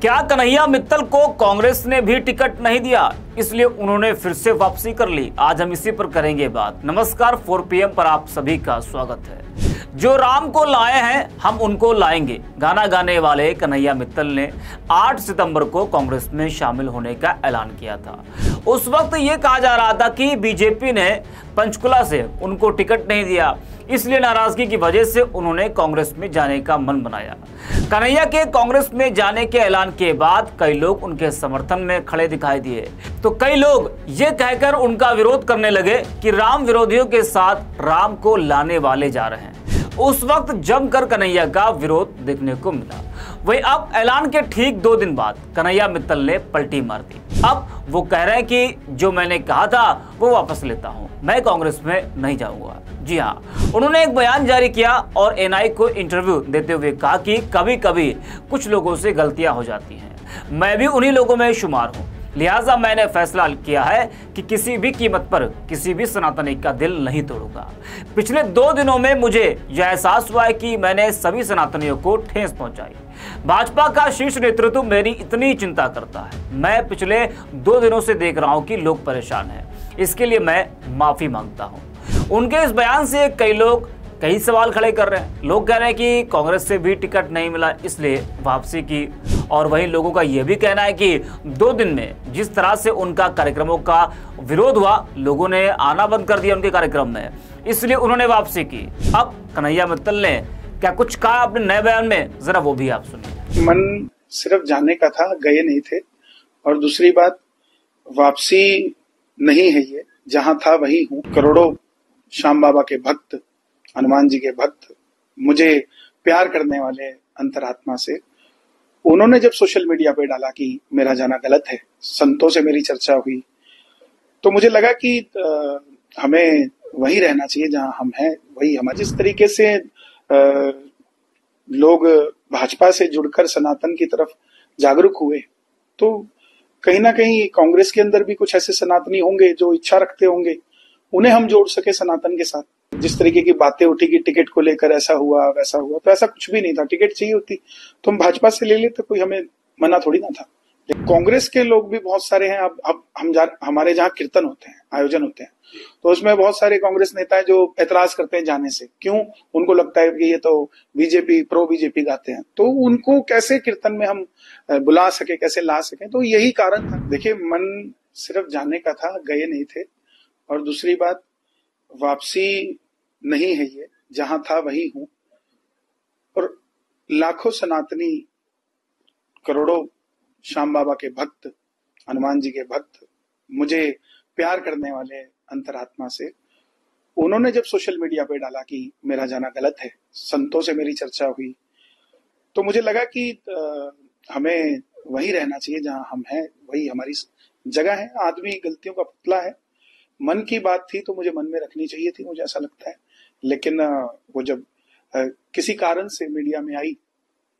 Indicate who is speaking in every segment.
Speaker 1: क्या कन्हैया मित्तल को कांग्रेस ने भी टिकट नहीं दिया, इसलिए उन्होंने फिर से वापसी कर ली? आज हम इसी पर करेंगे बात। नमस्कार, 4 PM पर आप सभी का स्वागत है। जो राम को लाए हैं हम उनको लाएंगे, गाना गाने वाले कन्हैया मित्तल ने 8 सितंबर को कांग्रेस में शामिल होने का ऐलान किया था। उस वक्त ये कहा जा रहा था कि बीजेपी ने पंचकुला से उनको टिकट नहीं दिया, इसलिए नाराजगी की वजह से उन्होंने कांग्रेस में जाने का मन बनाया। कन्हैया के कांग्रेस में जाने के ऐलान के बाद कई लोग उनके समर्थन में खड़े दिखाई दिए, तो कई लोग ये कहकर उनका विरोध करने लगे कि राम विरोधियों के साथ राम को लाने वाले जा रहे हैं। उस वक्त जमकर कन्हैया का विरोध देखने को मिला। वही अब ऐलान के ठीक 2 दिन बाद कन्हैया मित्तल ने पलटी मार दी। अब वो कह रहे हैं कि जो मैंने कहा था वो वापस लेता हूं, मैं कांग्रेस में नहीं जाऊंगा। जी हाँ, उन्होंने एक बयान जारी किया और एनआई को इंटरव्यू देते हुए कहा कि कभी कभी कुछ लोगों से गलतियां हो जाती हैं, मैं भी उन्हीं लोगों में शुमार हूं, लिहाजा मैंने फैसला किया है कि किसी भी कीमत पर किसी भी सनातनी का दिल नहीं तोड़ूंगा। पिछले 2 दिनों में मुझे यह एहसास हुआ है कि मैंने सभी सनातनियों को ठेस पहुंचाई। भाजपा का शीर्ष नेतृत्व मेरी इतनी चिंता करता है। मैं पिछले 2 दिनों से देख रहा हूं कि लोग परेशान हैं, इसके लिए मैं माफी मांगता हूं। उनके इस बयान से कई लोग कई सवाल खड़े कर रहे हैं। लोग कह रहे हैं कि कांग्रेस से भी टिकट नहीं मिला, इसलिए वापसी की, और वहीं लोगों का यह भी कहना है कि 2 दिन में जिस तरह से उनका कार्यक्रमों का विरोध हुआ, लोगों ने आना बंद कर दिया उनके कार्यक्रम में, इसलिए उन्होंने वापसी की। अब कन्हैया मित्तल ने क्या कुछ कहा अपने नए बयान में, जरा वो भी आप सुनिए।
Speaker 2: मन सिर्फ जाने का था, गए नहीं थे। और दूसरी बात, वापसी नहीं है, ये जहां था वही हूँ। करोड़ों श्याम बाबा के भक्त, हनुमान जी के भक्त, मुझे प्यार करने वाले अंतरात्मा से, उन्होंने जब सोशल मीडिया पे डाला कि मेरा जाना गलत है, संतों से मेरी चर्चा हुई, तो मुझे लगा कि हमें वही रहना चाहिए जहां हम हैं, वही हमारे। जिस तरीके से लोग भाजपा से जुड़कर सनातन की तरफ जागरूक हुए, तो कहीं ना कहीं कांग्रेस के अंदर भी कुछ ऐसे सनातनी होंगे जो इच्छा रखते होंगे, उन्हें हम जोड़ सके सनातन के साथ। जिस तरीके की बातें उठी कि टिकट को लेकर ऐसा हुआ वैसा हुआ, तो ऐसा कुछ भी नहीं था। टिकट चाहिए होती तो हम भाजपा से ले लेते, कोई हमें मना थोड़ी ना था। कांग्रेस के लोग भी बहुत सारे हैं। अब हमारे जहाँ कीर्तन होते हैं, आयोजन होते हैं, तो उसमें बहुत सारे कांग्रेस नेता है जो ऐतराज करते हैं जाने से। क्यों? उनको लगता है कि ये तो बीजेपी, प्रो बीजेपी गाते हैं, तो उनको कैसे कीर्तन में हम बुला सके, कैसे ला सके। तो यही कारण था। देखिए, मन सिर्फ जाने का था, गए नहीं थे। और दूसरी बात, वापसी नहीं है, ये जहां था वही हूं। और लाखों सनातनी, करोड़ों श्याम बाबा के भक्त, हनुमान जी के भक्त, मुझे प्यार करने वाले अंतरात्मा से, उन्होंने जब सोशल मीडिया पे डाला कि मेरा जाना गलत है, संतों से मेरी चर्चा हुई, तो मुझे लगा कि हमें वही रहना चाहिए जहां हम हैं, वही हमारी जगह है। आदमी गलतियों का पुतला है। मन की बात थी तो मुझे मन में रखनी चाहिए थी, मुझे ऐसा लगता है। लेकिन वो जब किसी कारण से मीडिया में आई,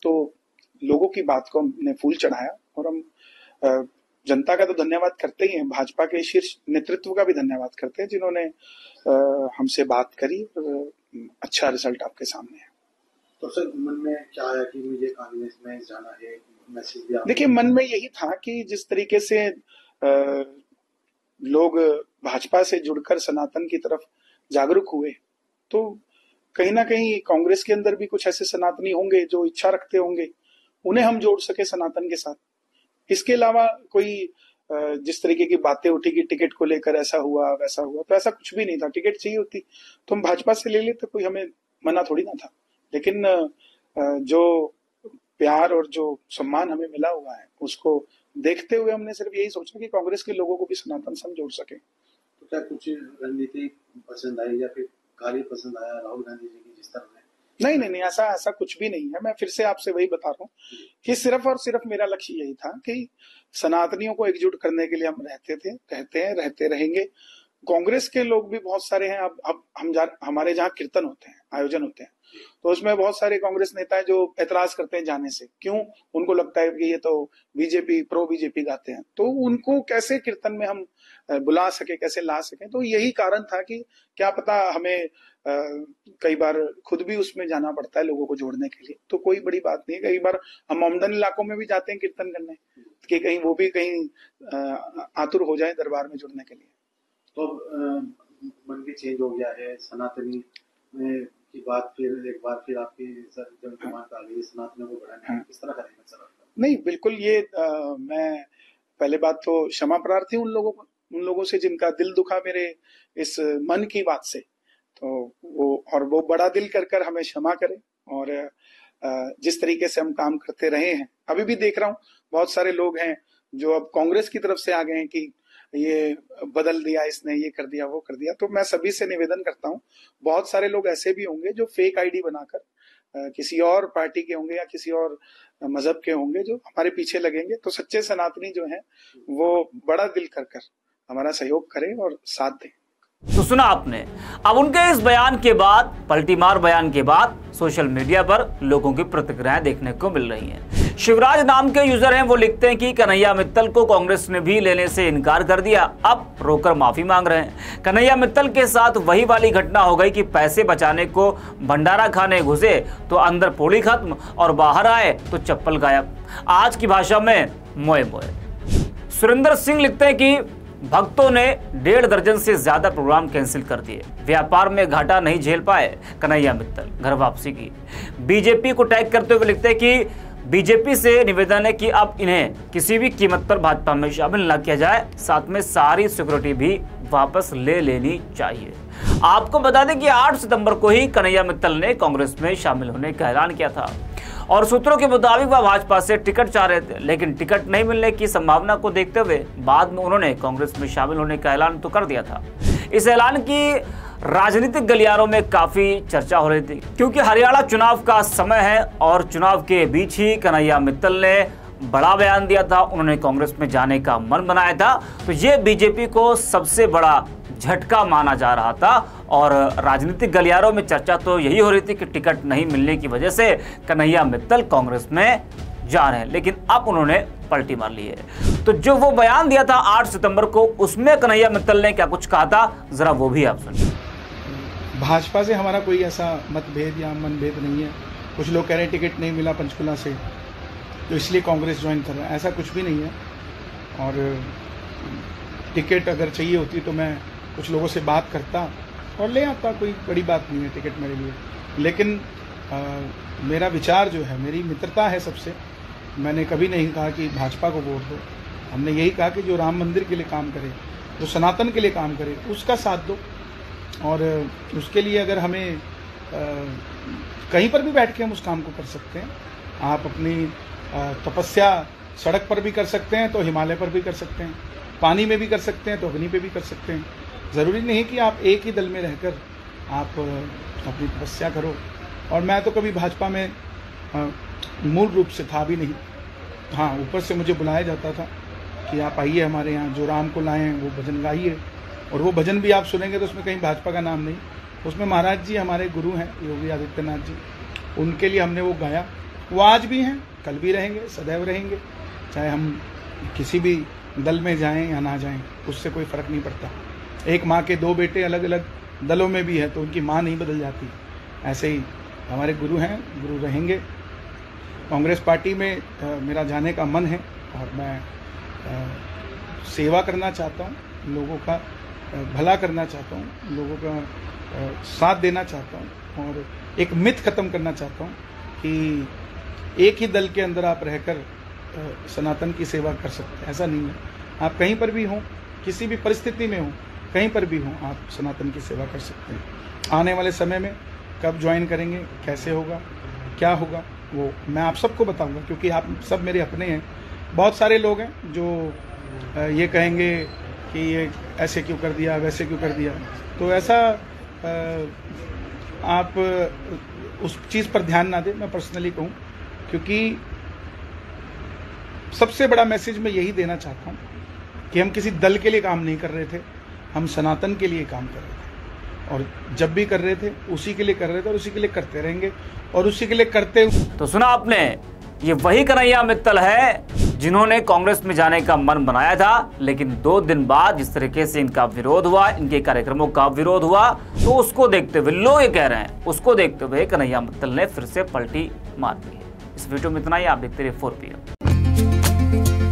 Speaker 2: तो लोगों की बात को हमने फूल चढ़ाया। और हम जनता का तो धन्यवाद करते ही हैं, भाजपा के शीर्ष नेतृत्व का भी धन्यवाद करते हैं, जिन्होंने हमसे बात करी और अच्छा रिजल्ट आपके सामने है।
Speaker 3: तो सर, मन में क्या आया कि मुझे कांग्रेस में जाना है? मैसेज दिया?
Speaker 2: देखिए, मन में यही था कि जिस तरीके से लोग भाजपा से जुड़कर सनातन की तरफ जागरूक हुए, तो कहीं ना कहीं कांग्रेस के अंदर भी कुछ ऐसे सनातनी होंगे जो इच्छा रखते होंगे, उन्हें हम जोड़ सके सनातन के साथ। इसके अलावा कोई जिस तरीके की बातें उठी कि टिकट को लेकर ऐसा हुआ वैसा हुआ, तो ऐसा कुछ भी नहीं था। टिकट चाहिए होती तो हम भाजपा से ले लेते, कोई हमें मना थोड़ी ना था। लेकिन जो प्यार और जो सम्मान हमें मिला हुआ है, उसको देखते हुए हमने सिर्फ यही सोचा कि कांग्रेस के लोगों को भी सनातन से हम जोड़ सके।
Speaker 3: तो क्या कुछ रणनीति पसंद आई या फिर कार्य पसंद आया राहुल गांधी जी की जिस तरह है?
Speaker 2: नहीं, ऐसा कुछ भी नहीं है। मैं फिर से आपसे वही बता रहा हूँ कि सिर्फ और सिर्फ मेरा लक्ष्य यही था कि सनातनियों को एकजुट करने के लिए हम रहते थे, कहते हैं, रहते रहेंगे। कांग्रेस के लोग भी बहुत सारे हैं। अब हमारे जहाँ कीर्तन होते हैं, आयोजन होते हैं, तो उसमें बहुत सारे कांग्रेस नेता है जो ऐतराज करते हैं जाने से। क्यों? उनको लगता है कि ये तो बीजेपी, प्रो बीजेपी गाते हैं, तो उनको कैसे कीर्तन में हम बुला सके, कैसे ला सके। तो यही कारण था कि क्या पता हमें कई बार खुद भी उसमें जाना पड़ता है लोगों को जोड़ने के लिए, तो कोई बड़ी बात नहीं है। कई बार हम आमदन इलाकों में भी जाते हैं कीर्तन करने कि कहीं वो भी कहीं आतुर हो जाए दरबार में जुड़ने के लिए।
Speaker 3: तो मन भी चेंज हो गया है, सनातनी में की बात फिर एक बार फिर आपकी दिमाग आ गई सनातन को बढ़ाने किस तरह करेंगे सर?
Speaker 2: नहीं, बिल्कुल ये मैं पहले बात तो क्षमा प्रार्थी उन लोगों से जिनका दिल दुखा मेरे इस मन की बात से, तो वो बड़ा दिल कर हमें क्षमा करें। और जिस तरीके से हम काम करते रहे हैं, अभी भी देख रहा हूँ बहुत सारे लोग हैं जो अब कांग्रेस की तरफ से आ गए हैं कि ये बदल दिया इसने, ये कर दिया वो कर दिया। तो मैं सभी से निवेदन करता हूँ, बहुत सारे लोग ऐसे भी होंगे जो फेक आईडी बनाकर किसी और पार्टी के होंगे या किसी और मजहब के होंगे जो हमारे पीछे लगेंगे। तो सच्चे सनातनी जो हैं वो बड़ा दिल कर हमारा सहयोग करें और साथ दें।
Speaker 1: तो सुना आपने। अब उनके इस बयान के बाद, पलटीमार बयान के बाद सोशल मीडिया पर लोगों की प्रतिक्रियाएं देखने को मिल रही हैं। शिवराज नाम के यूजर हैं, वो लिखते हैं कि कन्हैया मित्तल को कांग्रेस ने भी लेने से इनकार कर दिया, अब रोकर माफी मांग रहे हैं। कन्हैया मित्तल के साथ वही वाली घटना हो गई कि पैसे बचाने को भंडारा खाने घुसे तो अंदर पोली खत्म और बाहर आए तो चप्पल गायब। आज की भाषा में मोए मोए। सुरेंद्र सिंह लिखते हैं कि भक्तों ने 1.5 दर्जन से ज्यादा प्रोग्राम कैंसिल कर दिए, व्यापार में घाटा नहीं झेल पाए कन्हैया मित्तल, घर वापसी की। बीजेपी को टैग करते हुए लिखते हैं कि बीजेपी से निवेदन है कि अब इन्हें किसी भी कीमत पर भाजपा में शामिल न किया जाए, साथ में सारी सिक्योरिटी भी वापस ले लेनी चाहिए। आपको बता दें कि 8 सितंबर को ही कन्हैया मित्तल ने कांग्रेस में शामिल होने का ऐलान किया था और सूत्रों के मुताबिक वह भाजपा से टिकट चाह रहे थे, लेकिन टिकट नहीं मिलने की संभावना को देखते हुए बाद में उन्होंने कांग्रेस में शामिल होने का ऐलान तो कर दिया था। इस ऐलान की राजनीतिक गलियारों में काफी चर्चा हो रही थी, क्योंकि हरियाणा चुनाव का समय है और चुनाव के बीच ही कन्हैया मित्तल ने बड़ा बयान दिया था, उन्होंने कांग्रेस में जाने का मन बनाया था। तो ये बीजेपी को सबसे बड़ा झटका माना जा रहा था और राजनीतिक गलियारों में चर्चा तो यही हो रही थी कि टिकट नहीं मिलने की वजह से कन्हैया मित्तल कांग्रेस में जा रहे हैं, लेकिन अब उन्होंने पलटी मार ली है। तो जो वो बयान दिया था 8 सितंबर को, उसमें कन्हैया मित्तल ने क्या कुछ कहा था, जरा वो भी आप सुनिए।
Speaker 2: भाजपा से हमारा कोई ऐसा मतभेद या मनभेद नहीं है। कुछ लोग कह रहे हैं टिकट नहीं मिला पंचकुला से तो इसलिए कांग्रेस ज्वाइन कर रहा है, ऐसा कुछ भी नहीं है। और टिकट अगर चाहिए होती तो मैं कुछ लोगों से बात करता और ले आता, कोई बड़ी बात नहीं है टिकट मेरे लिए। लेकिन मेरा विचार जो है, मेरी मित्रता है सबसे, मैंने कभी नहीं कहा कि भाजपा को वोट दो। हमने यही कहा कि जो राम मंदिर के लिए काम करे, जो सनातन के लिए काम करे, उसका साथ दो। और उसके लिए अगर हमें कहीं पर भी बैठ के हम उस काम को कर सकते हैं। आप अपनी तपस्या सड़क पर भी कर सकते हैं तो हिमालय पर भी कर सकते हैं, पानी में भी कर सकते हैं तो अग्नि पे भी कर सकते हैं। ज़रूरी नहीं कि आप एक ही दल में रहकर आप अपनी तपस्या करो। और मैं तो कभी भाजपा में मूल रूप से था भी नहीं। हाँ, ऊपर से मुझे बुलाया जाता था कि आप आइए हमारे यहाँ, जो राम को लाए हैं वो भजन गाइए। और वो भजन भी आप सुनेंगे तो उसमें कहीं भाजपा का नाम नहीं, उसमें महाराज जी हमारे गुरु हैं योगी आदित्यनाथ जी, उनके लिए हमने वो गाया। वो आज भी हैं, कल भी रहेंगे, सदैव रहेंगे। चाहे हम किसी भी दल में जाएं या ना जाएं, उससे कोई फर्क नहीं पड़ता। एक माँ के 2 बेटे अलग अलग दलों में भी है तो उनकी माँ नहीं बदल जाती। ऐसे ही हमारे गुरु हैं, गुरु रहेंगे। कांग्रेस पार्टी में मेरा जाने का मन है और मैं सेवा करना चाहता हूँ, लोगों का भला करना चाहता हूँ, लोगों का साथ देना चाहता हूँ और एक मिथ खत्म करना चाहता हूँ कि एक ही दल के अंदर आप रहकर सनातन की सेवा कर सकते हैं। ऐसा नहीं है। आप कहीं पर भी हों, किसी भी परिस्थिति में हों, कहीं पर भी हों, आप सनातन की सेवा कर सकते हैं। आने वाले समय में कब ज्वाइन करेंगे, कैसे होगा, क्या होगा, वो मैं आप सबको बताऊंगा, क्योंकि आप सब मेरे अपने हैं। बहुत सारे लोग हैं जो ये कहेंगे कि ये ऐसे क्यों कर दिया, वैसे क्यों कर दिया। तो ऐसा आप उस चीज़ पर ध्यान ना दें, मैं पर्सनली कहूँ, क्योंकि सबसे बड़ा मैसेज मैं यही देना चाहता हूँ कि हम किसी दल के लिए काम नहीं कर रहे थे, हम सनातन के लिए काम कर रहे थे। और जब भी कर रहे थे उसी के लिए कर रहे थे और उसी के लिए करते रहेंगे और उसी के लिए करते।
Speaker 1: तो सुना आपने, ये वही कन्हैया मित्तल है जिन्होंने कांग्रेस में जाने का मन बनाया था, लेकिन 2 दिन बाद जिस तरीके से इनका विरोध हुआ, इनके कार्यक्रमों का विरोध हुआ, तो उसको देखते हुए लोग ये कह रहे हैं, उसको देखते हुए कन्हैया मित्तल ने फिर से पलटी मार दी है। इस वीडियो में इतना ही। आप देखते रहिए 4PM।